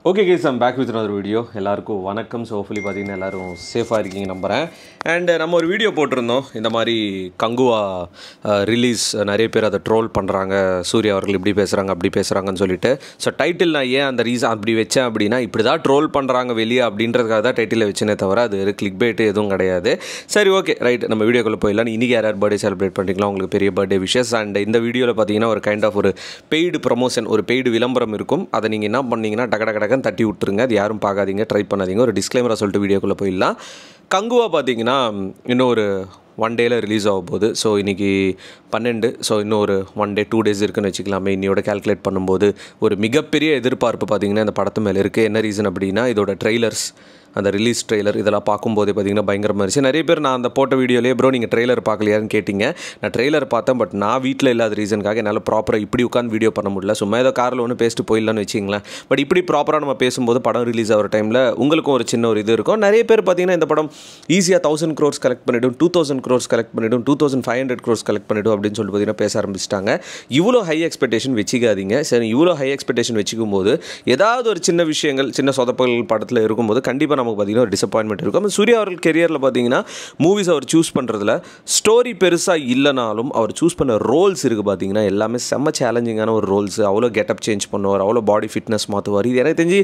Okay guys, I'm back with another video. எல்லாருக்கும் வணக்கம். So hopefully பார்த்தீங்கன்னா எல்லோரும் சேஃபாக இருக்கீங்க நம்புகிறேன். அண்ட் நம்ம ஒரு வீடியோ போட்டிருந்தோம், இந்த மாதிரி கங்குவா ரிலீஸ் நிறைய பேர் அதை ட்ரோல் பண்ணுறாங்க, சூர்யா அவர்கள் இப்படி பேசுகிறாங்க அப்படி பேசுகிறாங்கன்னு சொல்லிட்டு. ஸோ டைட்டில் நான் ஏன் அந்த ரீசன் அப்படி வச்சேன் அப்படின்னா, இப்படி தான் ட்ரோல் பண்ணுறாங்க வெளியே அப்படின்றதுக்காக தான் டைட்டில் வச்சேனே தவிர அது கிளிக் பைட்டு எதுவும் கிடையாது. சரி, ஓகே, ரைட், நம்ம வீடியோக்குள்ளே போயிடலாம். இன்றைக்கி யார் பர்த்டே செலிப்ரேட் பண்ணிக்கலாம், உங்களுக்கு பெரிய பர்த்டே விஷஸ். அண்ட் இந்த வீடியோவில் பார்த்தீங்கன்னா ஒரு கைண்ட் ஆஃப் ஒரு பெய்டு ப்ரமோஷன், ஒரு பெய்டு விளம்பரம் இருக்கும். அதை நீங்கள் என்ன பண்ணீங்கன்னா டக்கு தட்டி விட்டுருங்க, அது யாரும் பார்க்காதீங்க, ட்ரை பண்ணாதீங்க. ஒரு டிஸ்க்ளைமராக சொல்லிட்டு வீடியோக்குள்ளே போயிடலாம். கங்குவா பார்த்தீங்கன்னா இன்னும் ஒரு 1 டேயில் ரிலீஸ் ஆக போகுது. ஸோ இன்றைக்கி 12, ஸோ இன்னும் ஒரு 1 டே 2 டேஸ் இருக்குன்னு வச்சுக்கலாமே. இன்னையோட கேல்குலேட் பண்ணும்போது ஒரு மிகப்பெரிய எதிர்பார்ப்பு பார்த்திங்கன்னா இந்த படத்து மேலே இருக்குது. என்ன ரீசன் அப்படின்னா, இதோட ட்ரெய்லர்ஸ், அந்த ரிலீஸ் ட்ரெய்லர் இதெல்லாம் பார்க்கும்போதே பார்த்திங்கன்னா பயங்கரமாக இருந்துச்சு. நிறைய பேர் நான் அந்த போட்ட வீடியோலேயே ப்ரோ நீங்கள் ட்ரெய்லர் பார்க்கலையான்னு கேட்டிங்க. நான் ட்ரெய்லர் பார்த்தேன், பட் நான் வீட்டில் இல்லாத ரீசனுக்காக என்னால் ப்ராப்பராக இப்படி உட்காந்து வீடியோ பண்ண முடியல. சும்மா ஏதோ காரில் ஒன்று பேசிட்டு போயிடலான்னு வச்சிங்களேன். பட் இப்படி ப்ராப்பராக நம்ம பேசும்போது படம் ரிலீஸ் ஆகிற டைமில் உங்களுக்கும் ஒரு சின்ன ஒரு இது இருக்கும். நிறைய பேர் பார்த்திங்கன்னா இந்த படம் ஈஸியாக 1000 crores கலெக்ட் பண்ணிவிடும், 2000 crores கலெக்ட் பண்ணிவிடும், 2500 crores கலெக்ட் பண்ணிவிடும் அப்படின்னு சொல்லிட்டு பார்த்திங்கன்னா பேச ஆரம்பிச்சிட்டாங்க. இவ்வளோ ஹை எக்ஸ்பெக்டேஷன் வச்சுக்காதீங்க. சரி, இவ்வளோ ஹை எக்ஸ்பெக்டேஷன் வச்சுக்கும் போது ஏதாவது ஒரு சின்ன விஷயங்கள், சின்ன சொதப்பல் படத்தில் இருக்கும்போது கண்டிப்பாக நமக்கு பார்த்திங்கன்னா ஒரு டிசப்பாயின்மெண்ட் இருக்கும். சூர்யா அவர்கள் கெரியரில் பார்த்தீங்கன்னா மூவிஸ் அவர் சூஸ் பண்ணுறதுல ஸ்டோரி பெருசாக இல்லைனாலும் அவர் சூஸ் பண்ண ரோல்ஸ் இருக்குது பார்த்தீங்கன்னா எல்லாமே செம்ம சேலஞ்சிங்கான ஒரு ரோல்ஸ். அவ்வளோ கெட்டப் சேஞ்ச் பண்ணுவார், அவ்வளோ பாடி ஃபிட்னஸ் மாற்றுவார். இது எனக்கு தெரிஞ்சு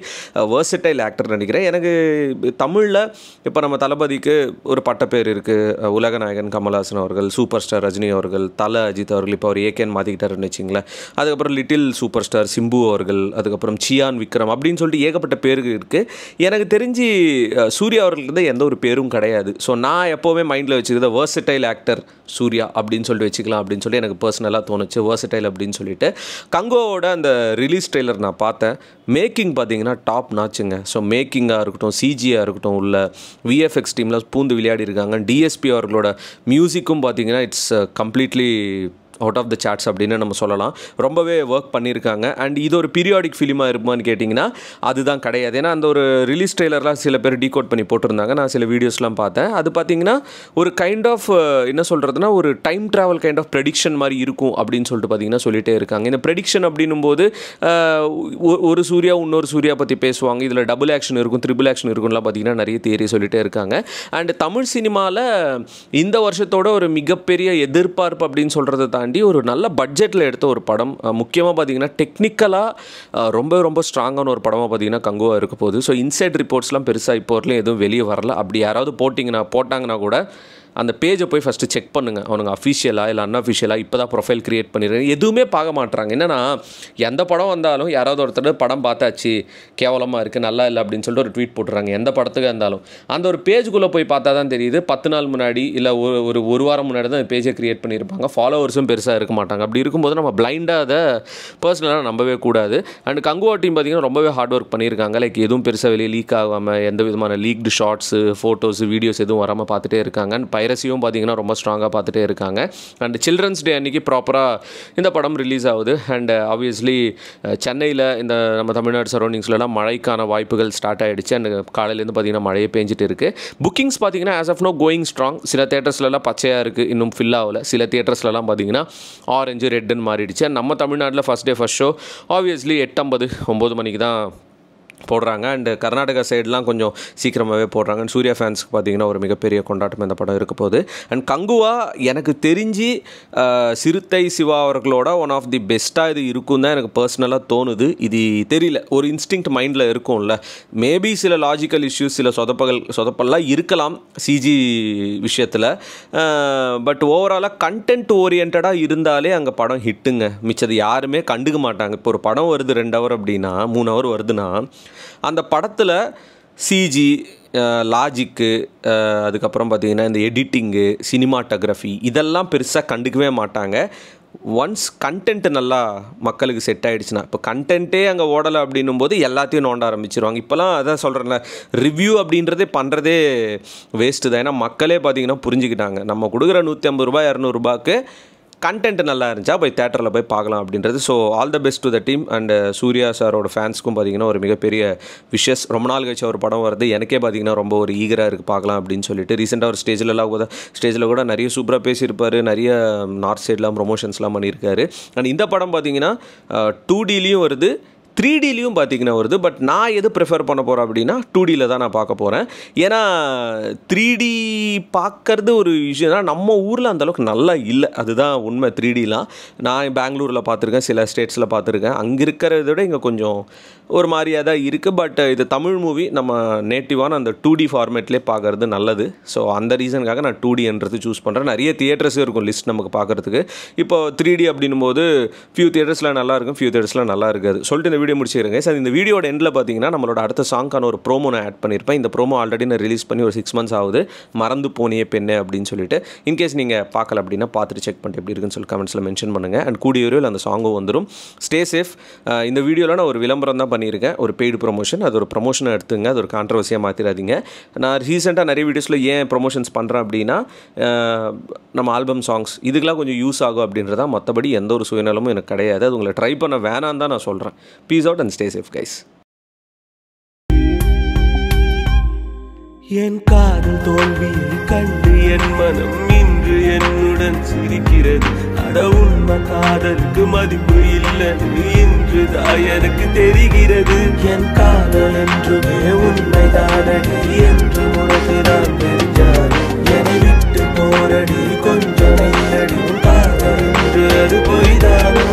வெர்சடைல் ஆக்டர் நினைக்கிறேன். எனக்கு தமிழில் இப்போ நம்ம தளபதிக்கு ஒரு பட்டப்பேர் இருக்குது, உலகநாயகன் கமல்ஹாசன் அவர்கள், சூப்பர் ஸ்டார் ரஜினி அவர்கள், தல அஜித் அவர்கள், இப்போ அவர் ஏகேன்னு மாற்றிக்கிட்டாருன்னு வச்சிங்களேன். அதுக்கப்புறம் லிட்டில் சூப்பர் ஸ்டார் சிம்பு அவர்கள், அதுக்கப்புறம் சியான் விக்ரம் அப்படின்னு சொல்லிட்டு ஏகப்பட்ட பேருக்கு இருக்குது. எனக்கு தெரிஞ்சு சூர்யா அவர்களுக்கு எந்த ஒரு பேரும் கிடையாது. ஸோ நான் எப்போவுமே மைண்டில் வச்சுருந்த வெர்சடைல் ஆக்டர் சூர்யா அப்படின்னு சொல்லிட்டு வச்சுக்கலாம் அப்படின்னு சொல்லி எனக்கு பர்சனலாக தோணுச்சு, வெர்சடைல் அப்படின்னு சொல்லிட்டு. கங்குவாவோட அந்த ரிலீஸ் ட்ரெய்லர் நான் பார்த்தேன். மேக்கிங் பார்த்தீங்கன்னா டாப் நாச்சுங்க. ஸோ மேக்கிங்காக இருக்கட்டும், சிஜியாக இருக்கட்டும், உள்ள விஎஃப்எக்ஸ் டீமில் பூந்து விளையாடி இருக்காங்க. டிஎஸ்பி அவர்களோட மியூசிக்கும் பார்த்தீங்கன்னா it's completely out of the charts அப்படின்னு நம்ம சொல்லலாம். ரொம்பவே ஒர்க் பண்ணியிருக்காங்க. அண்ட் இது ஒரு பீரியாடிக் ஃபிலிமாக இருக்குமான்னு கேட்டிங்கன்னா அதுதான் கிடையாது. ஏன்னா அந்த ஒரு ரிலீஸ் ட்ரெய்லர்லாம் சில பேர் டீகோட் பண்ணி போட்டிருந்தாங்க. நான் சில வீடியோஸ்லாம் பார்த்தேன். அது பார்த்திங்கன்னா ஒரு கைண்ட் ஆஃப் என்ன சொல்கிறதுனா ஒரு time travel kind of prediction மாதிரி இருக்கும் அப்படின்னு சொல்லிட்டு பார்த்திங்கன்னா சொல்லிகிட்டே இருக்காங்க. இந்த ப்ரெடிக்ஷன் அப்படின்னும் போது ஒரு சூர்யா இன்னொரு சூர்யா பற்றி பேசுவாங்க. இதில் டபுள் ஆக்ஷன் இருக்கும், ட்ரிபிள் ஆக்ஷன் இருக்கும்லாம் பார்த்திங்கன்னா நிறைய தியரி சொல்லிகிட்டே இருக்காங்க. அண்ட் தமிழ் சினிமாவில் இந்த வருஷத்தோட ஒரு மிகப்பெரிய எதிர்பார்ப்பு அப்படின்னு சொல்கிறத தாண்டி ஒரு நல்ல பட்ஜெட்டில் எடுத்த ஒரு படம். முக்கியமாக பார்த்தீங்கன்னா டெக்னிக்கலாக ரொம்ப ஸ்ட்ராங்கான ஒரு படமாக பார்த்தீங்கன்னா கங்குவா இருக்க போகுது. ஸோ இன்சைட் ரிப்போர்ட்ஸ்லாம் பெருசாக இப்போ வரலையும் எதுவும் வெளியே வரல. அப்படி யாராவது போட்டாங்கன்னா கூட அந்த பேஜை போய் ஃபஸ்ட்டு செக் பண்ணுங்கள். அவனுங்க அஃபிஷியலாக இல்லை அன்அஃபிஷியலாக இப்போ தான் ப்ரொஃபைல் க்ரியேட் பண்ணிடுறேன் எதுவுமே பார்க்க மாட்டுறாங்க. என்னென்னா எந்த படம் வந்தாலும் யாராவது ஒருத்தர் படம் பார்த்தாச்சு, கேவலமாக இருக்குது, நல்லா இல்லை அப்படின்னு சொல்லிட்டு ஒரு ட்வீட் போட்டுறாங்க. எந்த படத்துக்கு இருந்தாலும் அந்த ஒரு பேஜுக்குள்ளே போய் பார்த்தா தான் தெரியுது. 10 நாள் முன்னாடி இல்லை ஒரு வாரம் முன்னாடி தான் அந்த பேஜை க்ரியேட் பண்ணியிருப்பாங்க. ஃபாலோவர்ஸும் பெருசாக இருக்க மாட்டாங்க. அப்படி இருக்கும்போது நம்ம பிளைண்டாக அதை பர்சனலாக நம்பவே கூடாது. அண்ட் கங்குவா டீம் பார்த்திங்கன்னா ரொம்பவே ஹார்ட் ஒர்க் பண்ணியிருக்காங்க. லைக் எதுவும் பெருசாக வெளியே லீக் ஆகாமல், எந்த விதமான லீக்டு ஷார்ட்ஸு, ஃபோட்டோஸு, வீடியோஸ் எதுவும் வராமல் பார்த்துட்டே இருக்காங்க. அண்ட் பைரசியும் பார்த்திங்கன்னா ரொம்ப ஸ்ட்ராங்காக பார்த்துட்டே இருக்காங்க. அண்ட் சில்ட்ரன்ஸ் டே அன்றைக்கி ப்ராப்பராக இந்த படம் ரிலீஸ் ஆகுது. அண்ட் ஆப்வியஸ்லி சென்னையில் இந்த நம்ம தமிழ்நாடு சரௌண்டிங்ஸ்லாம் மழைக்கான வாய்ப்புகள் ஸ்டார்ட் ஆகிடுச்சு. அண்ட் காலையிலேருந்து பார்த்திங்கன்னா மழையே பேஞ்சிட்டு இருக்குது. புக்கிங்ஸ் பார்த்திங்கன்னா as of now going strong. சில தேட்டர்ஸ்லாம் பச்சையாக இருக்குது, இன்னும் ஃபில் ஆகலை. சில தேட்டர்ஸ்லாம் பார்த்திங்கன்னா ஆரஞ்சு ரெட்டுன்னு மாறிடுச்சு. அண்ட் நம்ம தமிழ்நாட்டில் first day first show obviously 8:50 9 மணிக்கு தான் போடுறாங்க. அண்டு கர்நாடகா சைடெலாம் கொஞ்சம் சீக்கிரமாகவே போடுறாங்க. அண்ட் சூர்யா ஃபேன்ஸுக்கு பார்த்திங்கன்னா ஒரு மிகப்பெரிய கொண்டாட்டம் இந்த படம் இருக்க போகுது. அண்ட் கங்குவா எனக்கு தெரிஞ்சு சிறுத்தை சிவா அவர்களோட ஒன் ஆஃப் தி பெஸ்ட்டாக இது இருக்கும் தான் எனக்கு பர்சனலாக தோணுது. இது தெரியல, ஒரு இன்ஸ்டிங்க்ட் மைண்டில் இருக்கும்ல. மேபி சில லாஜிக்கல் இஷ்யூஸ், சில சொதப்பல்லாம் இருக்கலாம் சிஜி விஷயத்தில். பட் ஓவராலாக கண்டென்ட் ஓரியன்டாக இருந்தாலே அங்கே படம் ஹிட்டுங்க. மிச்சது யாருமே கண்டுக்க மாட்டாங்க. இப்போ ஒரு படம் வருது 2 hour அப்படின்னா 3 hour வருதுன்னா அந்த படத்தில் சிஜி, லாஜிக்கு, அதுக்கப்புறம் பார்த்திங்கன்னா இந்த எடிட்டிங்கு, சினிமாட்டோகிராஃபி இதெல்லாம் பெருசாக கண்டுக்கவே மாட்டாங்க. ஒன்ஸ் கண்டென்ட் நல்லா மக்களுக்கு செட் ஆகிடுச்சுன்னா, இப்போ கண்டென்ட்டே அங்கே ஓடலை அப்படின்னும் போது எல்லாத்தையும் நோண்ட ஆரம்பிச்சிருவாங்க. இப்போலாம் அதான் சொல்கிறேன்ல, ரிவ்யூ அப்படின்றதே பண்ணுறதே வேஸ்ட்டு தான். ஏன்னா மக்களே பார்த்திங்கன்னா புரிஞ்சுக்கிட்டாங்க, நம்ம கொடுக்குற 150 ரூபாய் 200 ரூபாய்க்கு கண்டென்ட் நல்லா இருந்துச்சா போய் தேட்டரில் போய் பார்க்கலாம் அப்படின்றது. So all the best to the team. And Suriya சாரோட ஃபேன்ஸ்க்கும் பார்த்திங்கன்னா ஒரு மிகப்பெரிய விஷஸ். ரொம்ப நாள் கழிச்சு ஒரு படம் வருது, எனக்கே பார்த்திங்கன்னா ரொம்ப ஒரு ஈகராக இருக்குது பார்க்கலாம் அப்படின்னு சொல்லிட்டு. ரீசெண்டாக ஒரு ஸ்டேஜில் கூட நிறைய சூப்பராக பேசியிருப்பார், நிறைய நார்த் சைட்லாம் ப்ரொமோஷன்ஸ்லாம் பண்ணியிருக்காரு. அண்ட் இந்த படம் பார்த்திங்கன்னா 2Dலேயும் வருது, 3Dலையும் பார்த்தீங்கன்னா வருது. பட் நான் எது ப்ரிஃபர் பண்ண போகிறேன் அப்படின்னா 2Dயில் தான் நான் பார்க்க போகிறேன். ஏன்னா 3D பார்க்கறது ஒரு விஷயம் தான், நம்ம ஊரில் அந்தளவுக்கு நல்லா இல்லை, அதுதான் உண்மை. 3Dலாம் நான் பெங்களூரில் பார்த்துருக்கேன், சில ஸ்டேட்ஸில் பார்த்துருக்கேன். அங்கே இருக்கிறத விட இங்கே கொஞ்சம் ஒரு மாதிரியாக தான் இருக்குது. பட் இது தமிழ் மூவி, நம்ம நேட்டிவான அந்த 2D ஃபார்மேட்லேயே பார்க்குறது நல்லது. ஸோ அந்த ரீசனுக்காக நான் 2Dன்றது சூஸ் பண்ணுறேன். நிறைய தியேட்டர்ஸும் இருக்கும் லிஸ்ட் நமக்கு பார்க்குறதுக்கு. இப்போ 3D அப்படின்னும் போது ஃபியூ தியேட்டர்ஸில் நல்லா இருக்கும், ஃபியூ தியேட்டர்ஸில் நல்லா இருக்காது. சொல்லிட்டு இந்த வீடியோ முடிச்சிருங்க. சார் இந்த வீடியோட எண்டில் பார்த்தீங்கன்னா நம்மளோட அடுத்த சாங்கான ஒரு ப்ரோமோ நான் ஆட் பண்ணியிருப்பேன். இந்த ப்ரோமோ ஆல்ரெடி நான் ரிலீஸ் பண்ணி ஒரு 6 months ஆகுது. மறந்து போனியே பெண்ணே அப்படின்னு சொல்லிட்டு. இன்கேஸ் நீங்கள் பார்க்கல அப்படின்னா பார்த்துட்டு செக் பண்ணிட்டு எப்படி இருக்குன்னு சொல்லி கமெண்ட்ஸில் மென்ஷன் பண்ணுங்கள். அண்ட் கூடிய விரைவில் அந்த சாங்கும் வந்துடும். Stay safe. இந்த வீடியோவில் நான் ஒரு விளம்பரம் தான் பண்ணியிருக்கேன், ஒரு பெய்டு ப்ரொமோஷன். அது ஒரு ப்ரொமோஷனை எடுத்துங்க, அது ஒரு கான்ட்ரவர்சியாக மாற்றிடாதீங்க. நான் ரீசெண்டாக நிறைய வீடியோஸில் ஏன் ப்ரொமோஷன்ஸ் பண்ணுறேன் அப்படின்னா நம்ம ஆல்பம் சாங்ஸ் இதுக்கெலாம் கொஞ்சம் யூஸ் ஆகும் அப்படின்றதா. மற்றபடி எந்த ஒரு சுயநலமும் எனக்கு கிடையாது. அது உங்களை ட்ரை பண்ண வேணான்னு தான் நான் சொல்கிறேன். Peace out and stay safe guys. என் காதல் தோல்வியை கண்டு என் மனம் இன்று என்னுடன் சிரிக்கிறது. அட உண்மை காதலுக்கு மதிப்பு இல்லை இன்றுதான் எனக்கு தெரிகிறது. என் காதல் என்றுமே உண்மைதானடி என்று உனக்கு நான் தெரிஞ்சாலும் என்னை விட்டு போரடி கொஞ்சம் இல்லடி. காதல் என்று அது பொய்தானோ?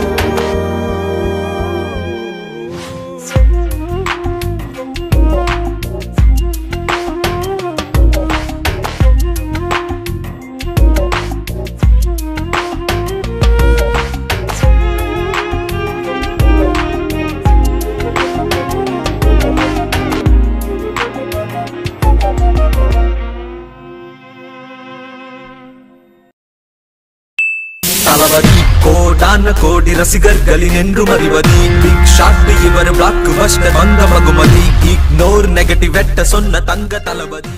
தளபதி கோடான கோடி ரசிகர்களின் என்றும் அறிவதி. பிக் ஷாட் இவர் பிளாக் பஸ்டர் வந்த மகுமதி. இக்னோர் நெகட்டிவ் வெட்ட சொன்ன தங்க தளபதி.